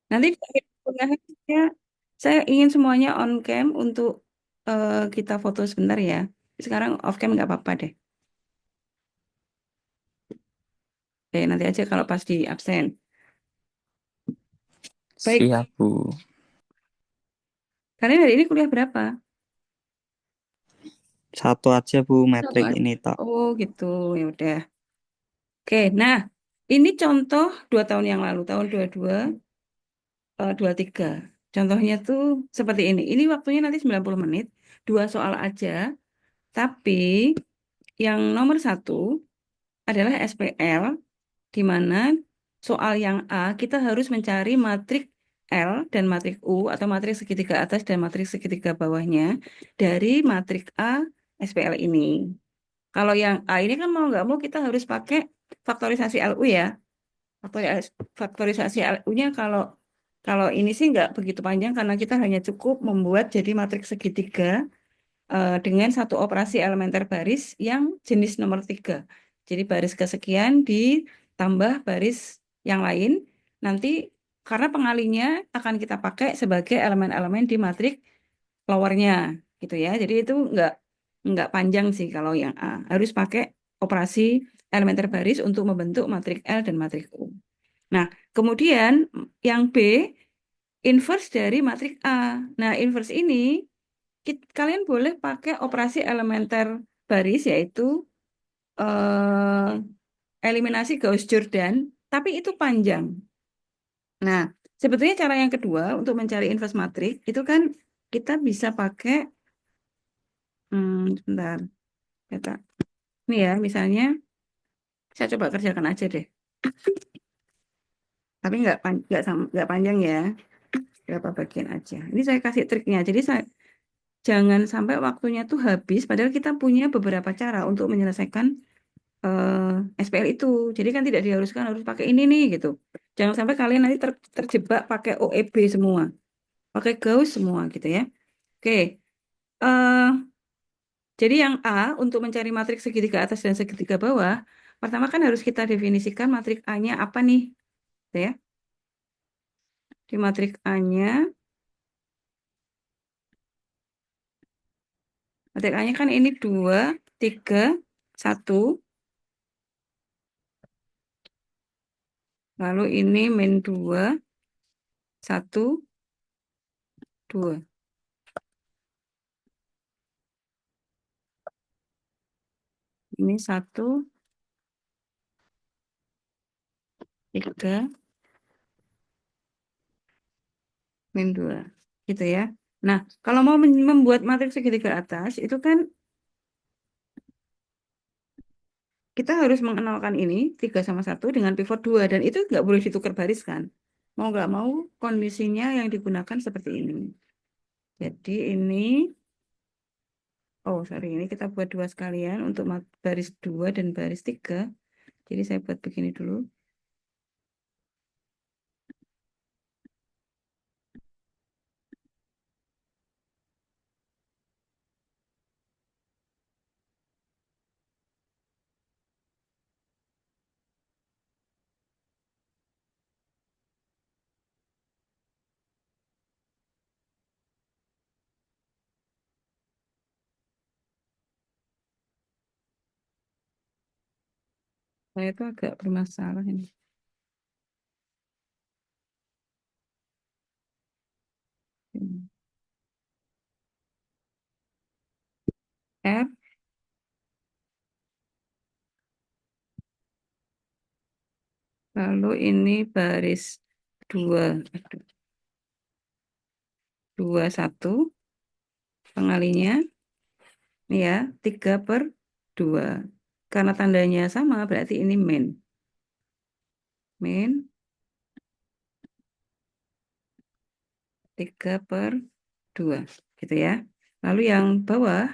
Nanti di akhir kuliahnya saya ingin semuanya on cam untuk kita foto sebentar ya. Sekarang off cam nggak apa-apa deh. Oke, nanti aja kalau pas di absen. Baik, Siap, Bu. kalian hari ini kuliah berapa? Satu aja, Bu, Satu metrik aja. ini tok. Oh gitu, ya udah. Oke, nah ini contoh 2 tahun yang lalu, tahun 22, 23. Contohnya tuh seperti ini. Ini waktunya nanti 90 menit, 2 soal aja. Tapi yang nomor satu adalah SPL, di mana soal yang A kita harus mencari matrik L dan matrik U atau matrik segitiga atas dan matrik segitiga bawahnya dari matrik A SPL ini. Kalau yang A ini kan mau nggak mau kita harus pakai faktorisasi LU ya. Faktorisasi LU-nya kalau kalau ini sih nggak begitu panjang karena kita hanya cukup membuat jadi matriks segitiga dengan satu operasi elementer baris yang jenis nomor tiga. Jadi baris kesekian ditambah baris yang lain. Nanti karena pengalinya akan kita pakai sebagai elemen-elemen di matrik lowernya gitu ya. Jadi itu nggak panjang sih kalau yang A. Harus pakai operasi elementer baris untuk membentuk matrik L dan matrik U. Nah, kemudian yang B inverse dari matrik A. Nah, inverse ini kalian boleh pakai operasi elementer baris yaitu eh, eliminasi Gauss-Jordan, tapi itu panjang. Nah, sebetulnya cara yang kedua untuk mencari inverse matrik itu kan kita bisa pakai, sebentar, kata, ini ya, misalnya saya coba kerjakan aja deh, tapi nggak panjang ya, berapa bagian aja. Ini saya kasih triknya. Jadi saya jangan sampai waktunya tuh habis, padahal kita punya beberapa cara untuk menyelesaikan SPL itu. Jadi kan tidak diharuskan harus pakai ini nih gitu. Jangan sampai kalian nanti terjebak pakai OEB semua, pakai Gauss semua gitu ya. Oke, eh jadi yang A untuk mencari matriks segitiga atas dan segitiga bawah, pertama kan harus kita definisikan matrik A-nya apa nih, gitu ya. Di matrik A-nya, matrik A-nya kan ini 2, 3, 1, lalu ini min 2, 1, 2. Ini 1, 3, min 2 gitu ya. Nah, kalau mau membuat matriks segitiga atas, itu kan kita harus mengenalkan ini 3 sama satu dengan pivot 2 dan itu nggak boleh ditukar baris kan. Mau nggak mau kondisinya yang digunakan seperti ini. Jadi ini, oh sorry, ini kita buat dua sekalian untuk baris 2 dan baris 3. Jadi saya buat begini dulu. Saya itu agak bermasalah ini. F, lalu ini baris 2, 2, 1, pengalinya. Ini ya, 3/2. Karena tandanya sama, berarti ini min. Min 3/2. Gitu ya. Lalu yang bawah,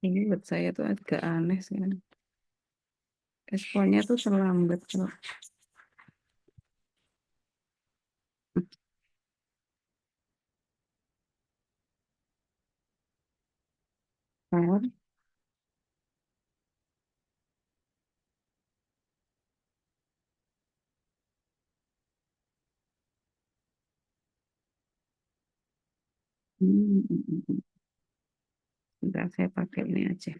Ini buat saya tuh agak aneh sih. Responnya tuh terlambat. Kalau R, hmm, hmm, hmm, hmm. Bentar, saya pakai ini aja.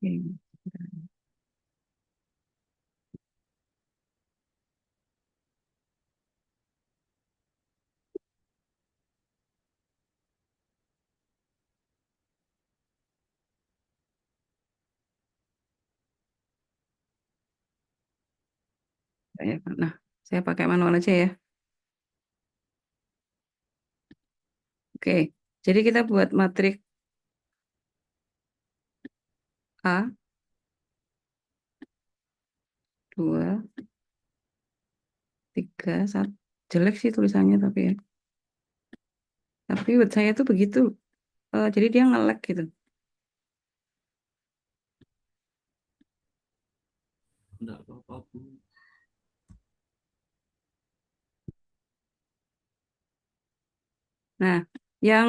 Oke. Nah, saya pakai manual aja ya. Oke, jadi kita buat matrik A, 2, 3, 1. Jelek sih tulisannya tapi ya. Tapi buat saya tuh begitu. Jadi dia nge-lag gitu. Nah, yang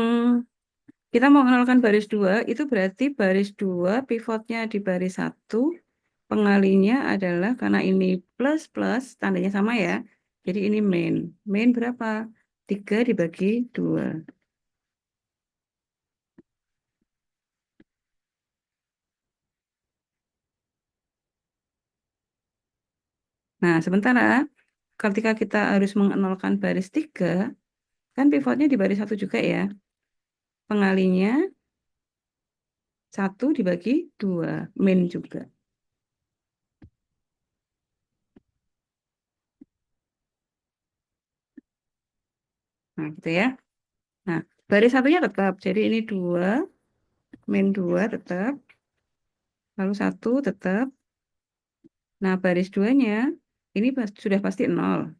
kita mau mengenalkan baris 2, itu berarti baris 2 pivotnya di baris 1, pengalinya adalah karena ini plus plus, tandanya sama ya. Jadi ini main. Main berapa? 3 dibagi 2. Nah, sementara ketika kita harus mengenalkan baris 3, kan pivotnya di baris 1 juga ya. Pengalinya 1 dibagi 2. Main juga. Nah, gitu ya. Nah, baris satunya tetap. Jadi ini 2, main 2 tetap. Lalu 1 tetap. Nah, baris 2-nya ini sudah pasti 0.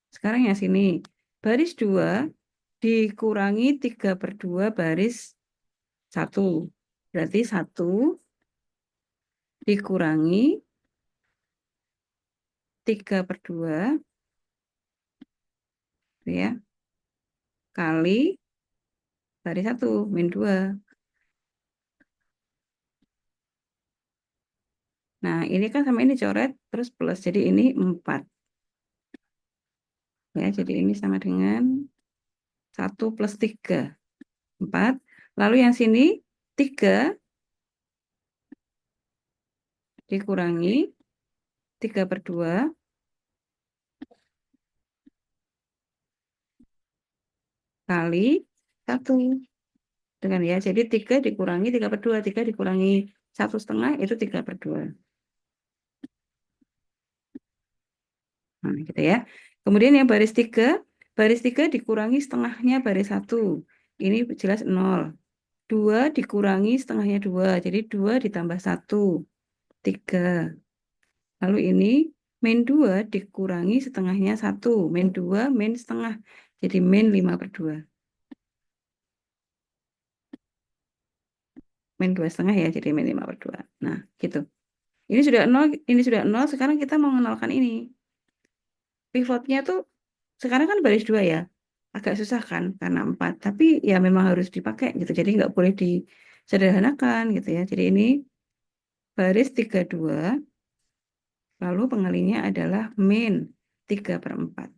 Sekarang ya sini. Baris 2 dikurangi 3/2 baris 1. Berarti 1 dikurangi 3/2 ya, kali baris 1, min 2. Nah, ini kan sama ini coret, terus plus. Jadi ini 4. Ya, jadi ini sama dengan 1 plus 3. 4. Lalu yang sini 3 dikurangi 3/2 kali 1. Dengan ya, jadi 3 dikurangi 3/2. 3 dikurangi 1,5 itu 3/2. Nah, gitu ya. Kemudian yang baris 3 dikurangi setengahnya baris 1. Ini jelas 0. 2 dikurangi setengahnya 2. Jadi 2 ditambah 1. 3. Lalu ini min 2 dikurangi setengahnya 1. Min 2, min setengah. Jadi min 5/2. Min 2,5 ya, jadi min 5/2. Nah, gitu. Ini sudah 0, sekarang kita mau mengenalkan ini. Pivotnya tuh sekarang kan baris 2 ya. Agak susah kan karena 4, tapi ya memang harus dipakai gitu. Jadi nggak boleh disederhanakan gitu ya. Jadi ini baris 32, lalu pengalinya adalah min 3/4.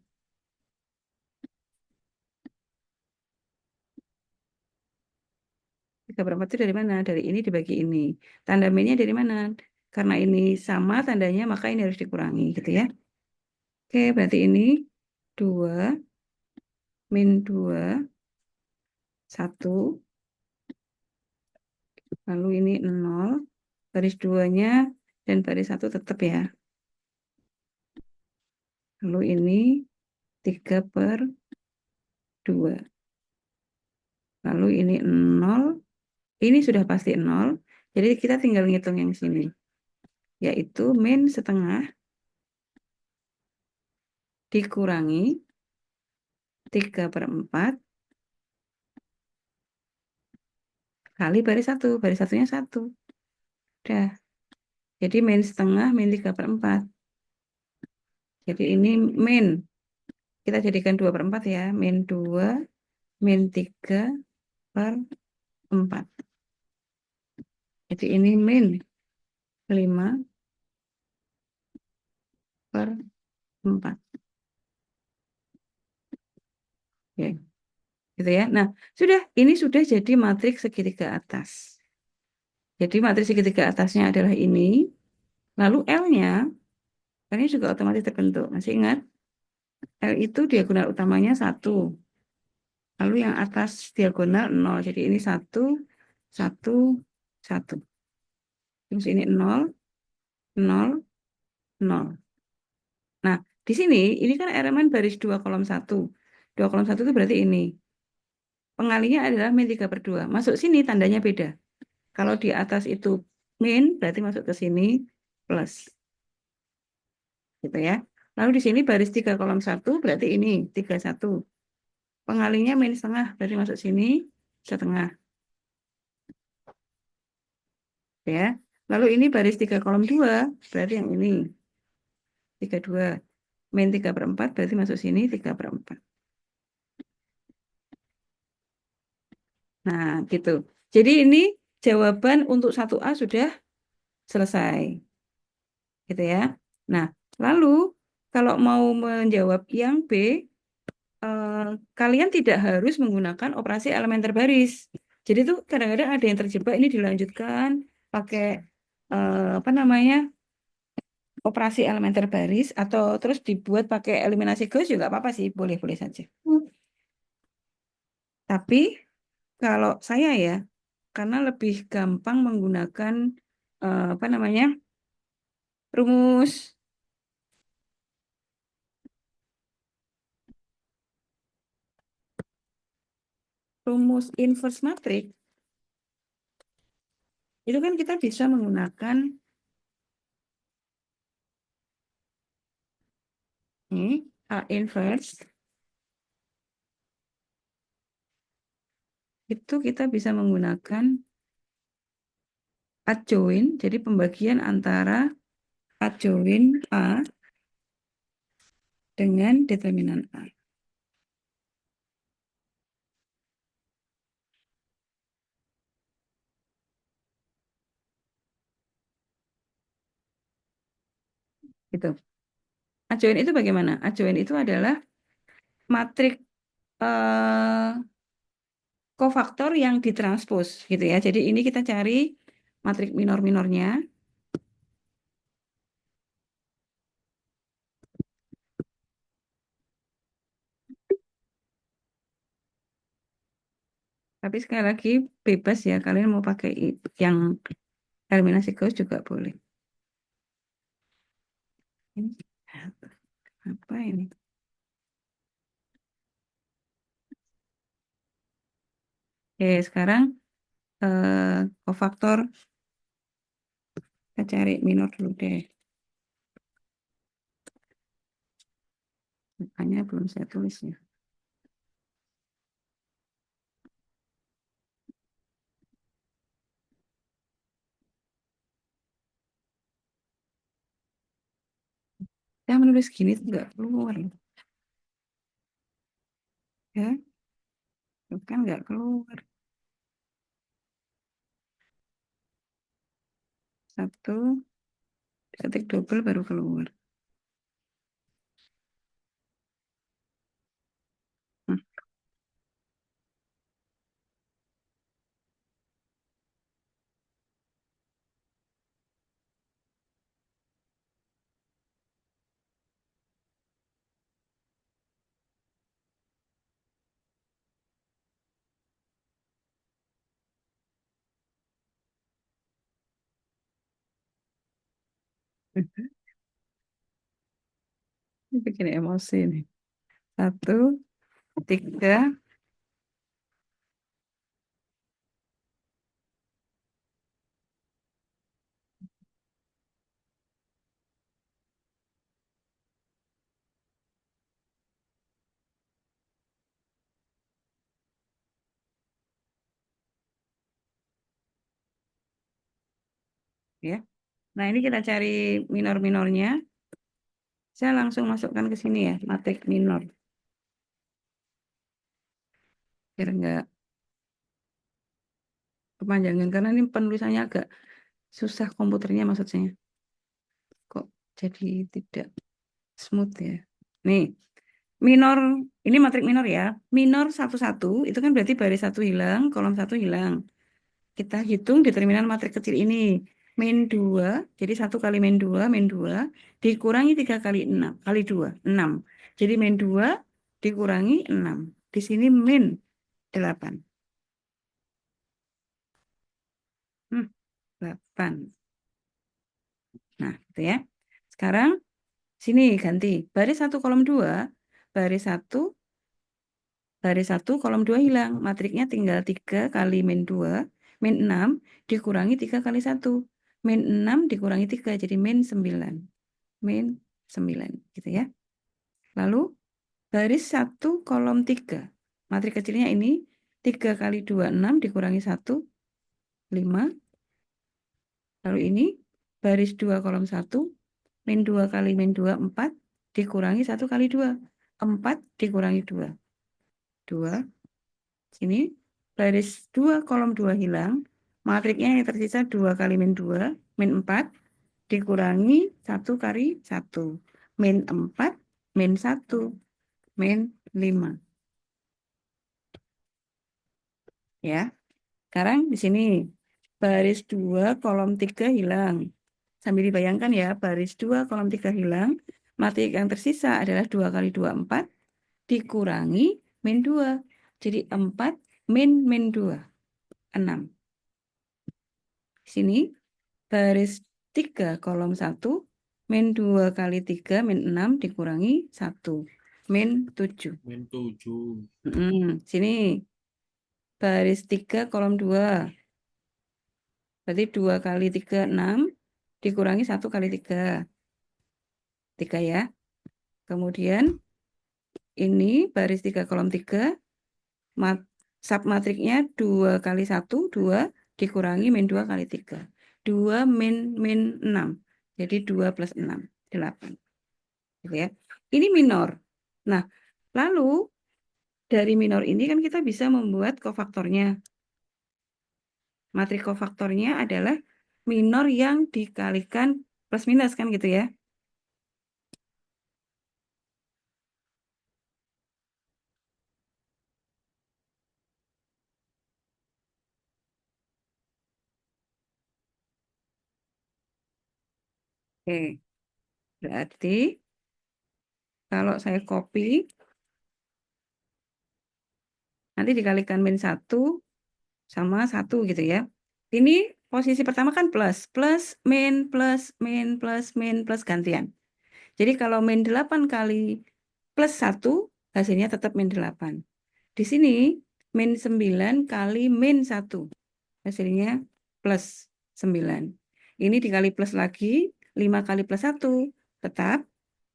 3/4 itu dari mana? Dari ini dibagi ini. Tanda minnya dari mana? Karena ini sama tandanya, maka ini harus dikurangi gitu ya. Oke, berarti ini 2 min 2, 1, lalu ini 0, baris 2-nya dan baris 1 tetap ya. Lalu ini 3/2. Lalu ini 0, ini sudah pasti 0, jadi kita tinggal ngitung yang sini. yaitu min setengah dikurangi 3/4 kali baris satu. Baris satunya 1. Udah. Jadi min setengah min 3/4. Jadi ini min. Kita jadikan 2/4 ya. Min 2 min 3/4. Jadi ini min 5/4. Oke, gitu ya. Nah, sudah. Ini sudah jadi matriks segitiga atas. Jadi matriks segitiga atasnya adalah ini. Lalu L-nya, ini juga otomatis terbentuk. Masih ingat? L itu diagonal utamanya 1. Lalu yang atas diagonal 0. Jadi ini 1, 1, 1. Terus ini 0, 0, 0. Nah, di sini, ini kan elemen baris 2 kolom 1. 2 kolom 1 itu berarti ini. Pengalinya adalah min 3/2. Masuk sini tandanya beda. Kalau di atas itu min, berarti masuk ke sini plus. Gitu ya. Lalu di sini baris 3 kolom 1, berarti ini 31. Pengalinya min setengah, berarti masuk sini setengah. Ya. Lalu ini baris 3 kolom 2, berarti yang ini 32. Min 3/4 berarti masuk sini 3/4. Nah, gitu. Jadi ini jawaban untuk 1A sudah selesai. Gitu ya. Nah, lalu kalau mau menjawab yang B, eh, kalian tidak harus menggunakan operasi elementer baris. Jadi tuh kadang-kadang ada yang terjebak ini dilanjutkan pakai apa namanya? Operasi elementer baris atau terus dibuat pakai eliminasi Gauss juga apa-apa sih, boleh-boleh saja. Tapi kalau saya ya, karena lebih gampang menggunakan apa namanya rumus rumus inverse matrix, itu kan kita bisa menggunakan ini A inverse, itu kita bisa menggunakan adjoin, jadi pembagian antara adjoin A dengan determinan A. Gitu. Adjoin itu bagaimana? Adjoin itu adalah matriks kofaktor yang ditranspos gitu ya. Jadi ini kita cari matriks minor-minornya. Tapi sekali lagi bebas ya, kalian mau pakai yang eliminasi Gauss juga boleh. Ini apa ini? Oke, sekarang kofaktor kita cari minor dulu deh. Makanya belum saya tulis ya. Saya menulis gini tuh nggak keluar. Ya, kan nggak keluar. Satu, ketik double baru keluar. Hmm, Ini bikin emosi nih. Satu, tiga, ya. Nah, ini kita cari minor-minornya. Saya langsung masukkan ke sini ya, matrik minor. Biar enggak kepanjangan, karena ini penulisannya agak susah komputernya maksud saya. Kok jadi tidak smooth ya. Nih, minor, ini matrik minor ya. Minor satu satu itu kan berarti baris satu hilang, kolom satu hilang. Kita hitung determinan matrik kecil ini. Min 2, jadi 1 kali min 2, dikurangi 3 kali 6, kali 2, 6. Jadi min 2 dikurangi 6. Di sini min 8. 8. Nah, itu ya. Sekarang sini ganti. Baris 1 kolom 2, baris 1 kolom 2 hilang. Matriknya tinggal 3 kali min 2, min 6 dikurangi 3 kali 1. Min 6 dikurangi 3, jadi min 9. Min 9, gitu ya. Lalu baris 1 kolom 3. Matrik kecilnya ini 3 kali 2, 6 dikurangi 1, 5. Lalu ini baris 2 kolom 1, min 2 kali min 2, 4 dikurangi 1 kali 2. 4 dikurangi 2. 2. Sini baris 2 kolom 2 hilang. Matriknya yang tersisa 2 kali min 2, min 4 dikurangi 1 kali 1. Min 4, min 1, min 5. Ya. Sekarang di sini baris 2 kolom 3 hilang. Sambil dibayangkan ya, baris 2 kolom 3 hilang. Matrik yang tersisa adalah 2 kali 2, 4 dikurangi min 2. Jadi 4 min 2, 6. Di sini baris 3 kolom 1, min 2 kali 3, min 6 dikurangi 1. Min 7. Min 7. Sini baris 3 kolom 2. Berarti 2 kali 3, 6 dikurangi 1 kali 3. 3 ya. Kemudian ini baris 3 kolom 3. Submatriknya 2 kali 1, 2 dikurangi min 2 kali 3. 2 min 6. Jadi 2 plus 6, 8. Gitu ya. Ini minor. Nah, lalu dari minor ini kan kita bisa membuat kofaktornya. Matrik kofaktornya adalah minor yang dikalikan plus minus kan gitu ya. Oke, berarti kalau saya copy, nanti dikalikan min 1 sama 1 gitu ya. Ini posisi pertama kan plus, plus, min, plus, min, plus, min, plus gantian. Jadi kalau min 8 kali plus 1, hasilnya tetap min 8. Di sini min 9 kali min 1, hasilnya plus 9. Ini dikali plus lagi, 5 kali plus 1, tetap.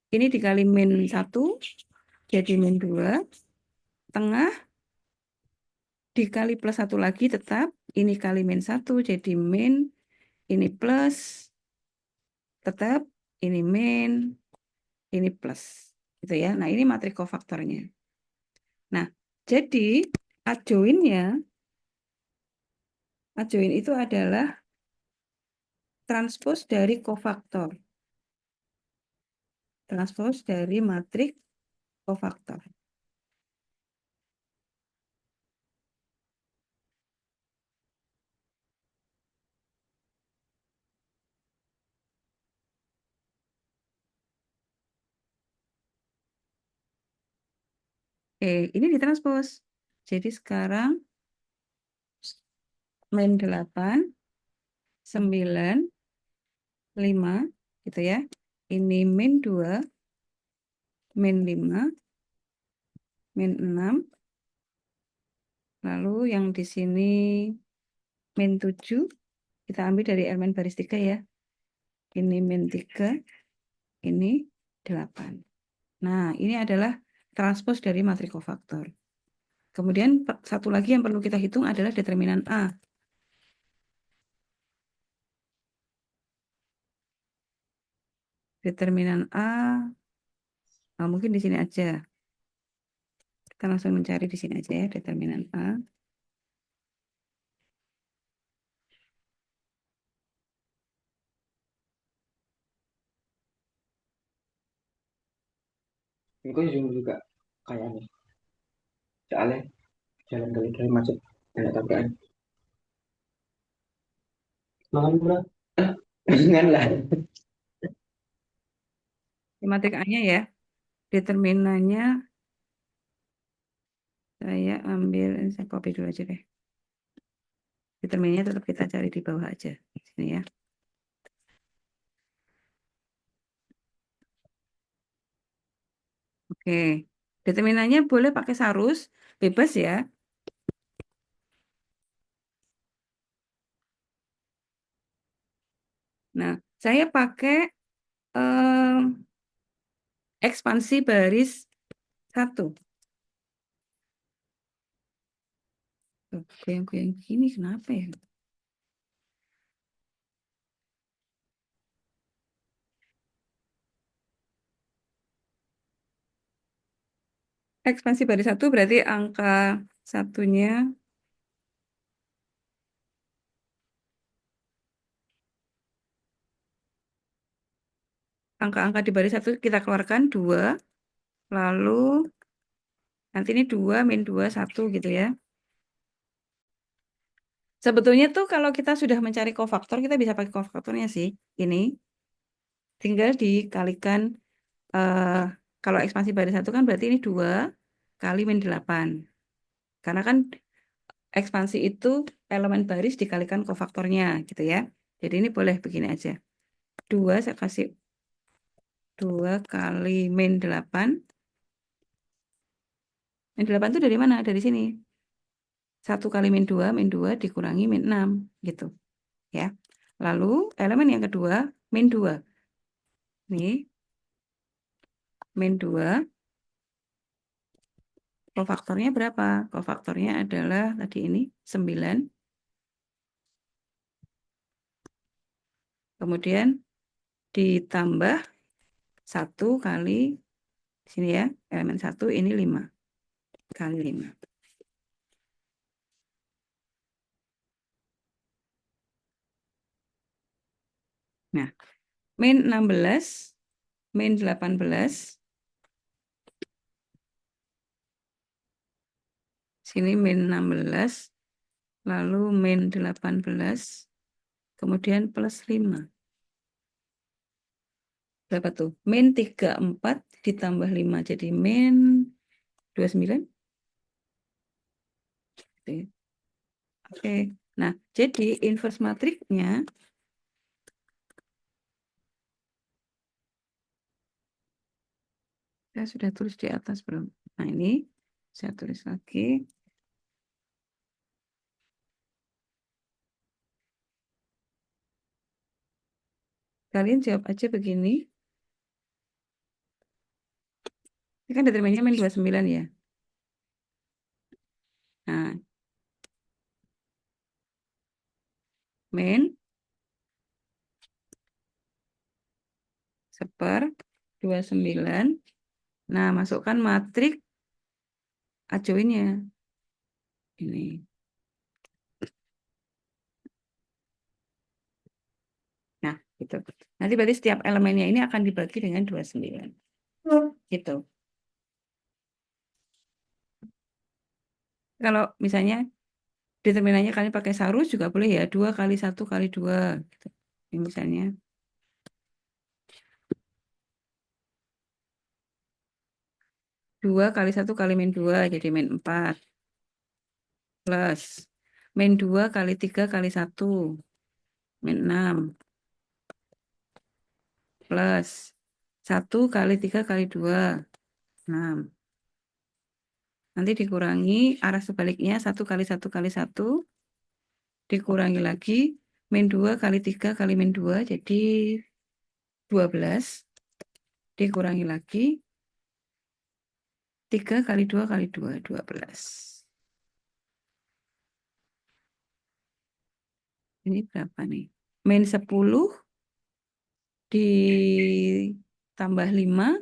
Ini dikali min 1, jadi min 2. Tengah dikali plus 1 lagi tetap. Ini kali min 1, jadi min. Ini plus, tetap. Ini min, ini plus. Gitu ya. Nah, ini matrik kofaktornya. Nah, jadi adjoinnya, adjoin itu adalah transpos dari kofaktor. Transpos dari matrik kofaktor. Ini ditranspos. Jadi sekarang min 8, 9, 5, gitu ya. Ini min 2, min 5, min 6. Lalu yang di sini min 7, kita ambil dari elemen baris 3 ya. Ini min 3, ini 8. Nah, ini adalah transpos dari matrik kofaktor. Kemudian satu lagi yang perlu kita hitung adalah determinan A. Determinan A, mungkin di sini aja. Kita langsung mencari di sini aja ya, determinan A. Ini kok Zoom juga kayaknya. Soalnya jalan kali-kali macet. Banyak tabrakan. Makan murah. Jangan lah. Matrik A-nya ya. Determinannya saya ambil, saya copy dulu aja deh. Determinannya tetap kita cari di bawah aja. Sini ya. Oke. Determinannya boleh pakai sarus, bebas ya. Nah, saya pakai ekspansi baris 1. Goyang-goyang gini kenapa ya? Ekspansi baris 1 berarti angka satunya, angka-angka di baris 1 kita keluarkan 2, lalu nanti ini 2, min 2, 1 gitu ya. Sebetulnya tuh kalau kita sudah mencari kofaktor, kita bisa pakai kofaktornya sih. Ini tinggal dikalikan, eh, kalau ekspansi baris 1 kan berarti ini 2 kali min 8. Karena kan ekspansi itu elemen baris dikalikan kofaktornya gitu ya. Jadi ini boleh begini aja. 2 saya kasih 2 kali min 8. Min 8 itu dari mana? Dari sini. 1 kali min 2 dikurangi min 6 gitu ya. Lalu elemen yang kedua min 2. Nih, min 2 kofaktornya berapa? Kofaktornya adalah tadi ini 9. Kemudian ditambah 1 kali sini ya, elemen 1 ini 5 kali 5. Nah, min 16, min 18, sini min 16, lalu min 18, kemudian plus 5. Berapa tuh? Min 34 ditambah 5, jadi min 29. Oke. Oke. Nah, jadi inverse matriknya saya sudah tulis di atas belum? Nah, ini saya tulis lagi. Kalian jawab aja begini. Ini kan determinannya min 29 ya. Nah, min seper 29. Nah, masukkan matrik ajoinnya. Ini. Nah, gitu. Nanti berarti setiap elemennya ini akan dibagi dengan 29. Gitu. Kalau misalnya determinannya kalian pakai sarus juga boleh ya. 2 kali 1 kali 2. Gitu. Ini misalnya 2 kali 1 kali min 2 jadi min 4. Plus min 2 kali 3 kali 1 min 6. Plus 1 kali 3 kali 2 6. Nanti dikurangi arah sebaliknya 1 kali 1 kali 1 dikurangi lagi min 2 kali 3 kali min 2 jadi 12. Dikurangi lagi 3 kali 2 kali 2 12. Ini berapa nih? Min 10 tambah 5,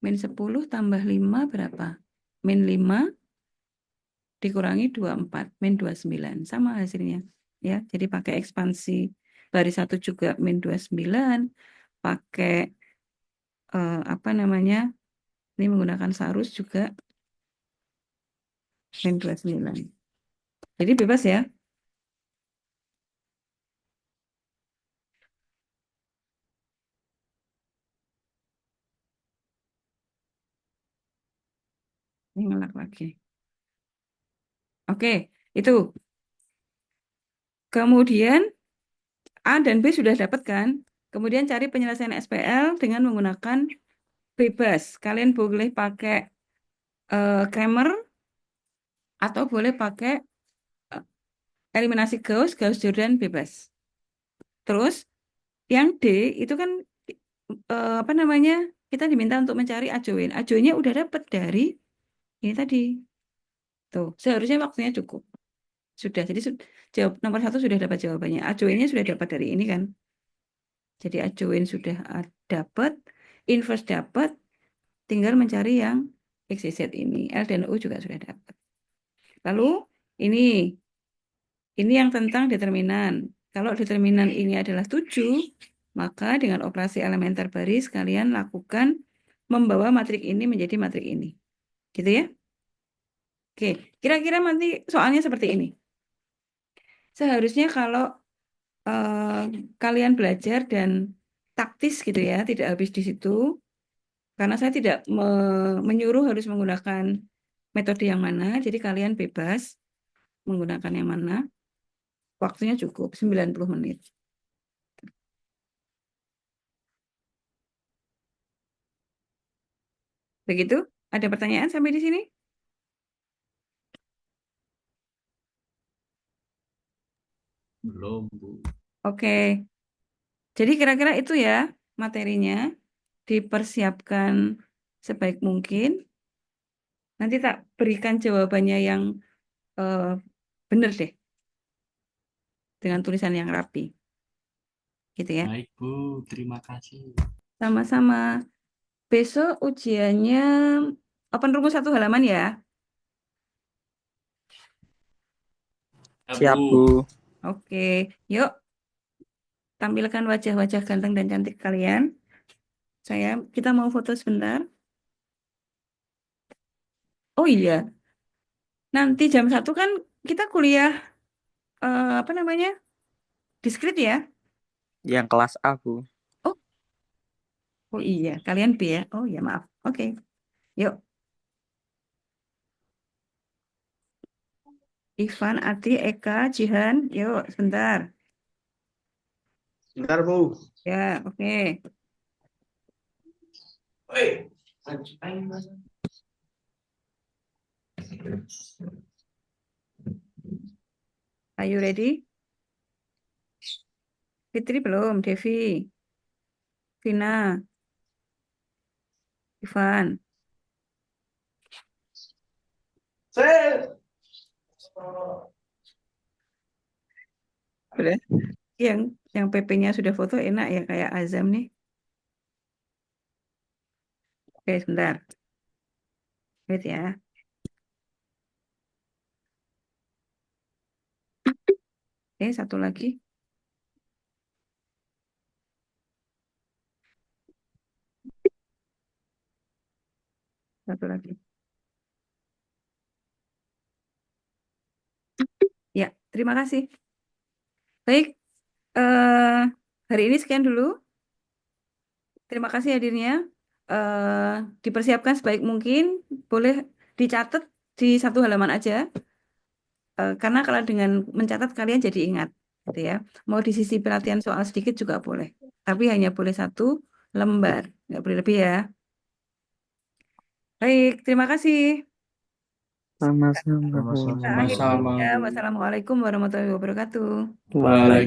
min 10 tambah 5 berapa? Min 5 dikurangi 24, min 29. Sama hasilnya. Ya, jadi pakai ekspansi baris 1 juga min 29, pakai apa namanya? Ini menggunakan sarus juga min 29. Jadi bebas ya. Ini ngelak lagi. Oke, itu. Kemudian A dan B sudah dapat kan? Kemudian cari penyelesaian SPL dengan menggunakan bebas. Kalian boleh pakai Kramer atau boleh pakai eh, eliminasi Gauss, Gauss-Jordan bebas. Terus yang D itu kan apa namanya? Kita diminta untuk mencari ajoin. Ajoinnya udah dapat dari ini tadi. Tuh, seharusnya waktunya cukup. Sudah. Jadi jawab nomor 1 sudah dapat jawabannya. Ajoinnya sudah dapat dari ini kan. Jadi ajoin sudah dapat, inverse dapat, tinggal mencari yang X, Y, Z ini. L dan U juga sudah dapat. Lalu ini yang tentang determinan. Kalau determinan ini adalah 7, maka dengan operasi elementer baris kalian lakukan membawa matrik ini menjadi matrik ini. Gitu ya? Oke, kira-kira nanti soalnya seperti ini. Seharusnya kalau kalian belajar dan taktis gitu ya, tidak habis di situ, karena saya tidak menyuruh harus menggunakan metode yang mana, jadi kalian bebas menggunakan yang mana. Waktunya cukup 90 menit. Begitu? Ada pertanyaan sampai di sini? Belum, Bu. Oke. Jadi kira-kira itu ya materinya. Dipersiapkan sebaik mungkin. Nanti tak berikan jawabannya yang eh, benar deh. Dengan tulisan yang rapi. Gitu ya. Baik, Bu. Terima kasih. Sama-sama. Besok ujiannya open rumus 1 halaman ya. Ya, Siap, Bu. Bu. Oke, yuk tampilkan wajah-wajah ganteng dan cantik kalian. Kita mau foto sebentar. Oh iya, nanti jam 1 kan kita kuliah apa namanya? Diskrit ya? Yang kelas A, Bu. Oh, oh iya, kalian B ya. Oh iya, maaf. Oke. Yuk, Ivan, Ati, Eka, Jihan, yuk sebentar. Bentar, Bu. Ya, oke. Woi. Are you ready? Fitri belum, Devi, Vina, Ivan. Saya. Udah. Yang PP-nya sudah foto enak ya kayak Azam nih. Oke, sebentar. Wait ya. Satu lagi. Satu lagi. Ya, terima kasih. Baik, hari ini sekian dulu. Terima kasih hadirnya. Dipersiapkan sebaik mungkin. Boleh dicatat di 1 halaman aja. Karena kalau dengan mencatat kalian jadi ingat. Gitu ya. Mau disisi pelatihan soal sedikit juga boleh. Tapi hanya boleh 1 lembar. Nggak boleh lebih ya. Baik, terima kasih. Sama-sama, Bu. Sama-sama. Kita akhiri dulu Sama-sama, ya. Bu. Wassalamualaikum warahmatullahi wabarakatuh. Waalaikumsalam.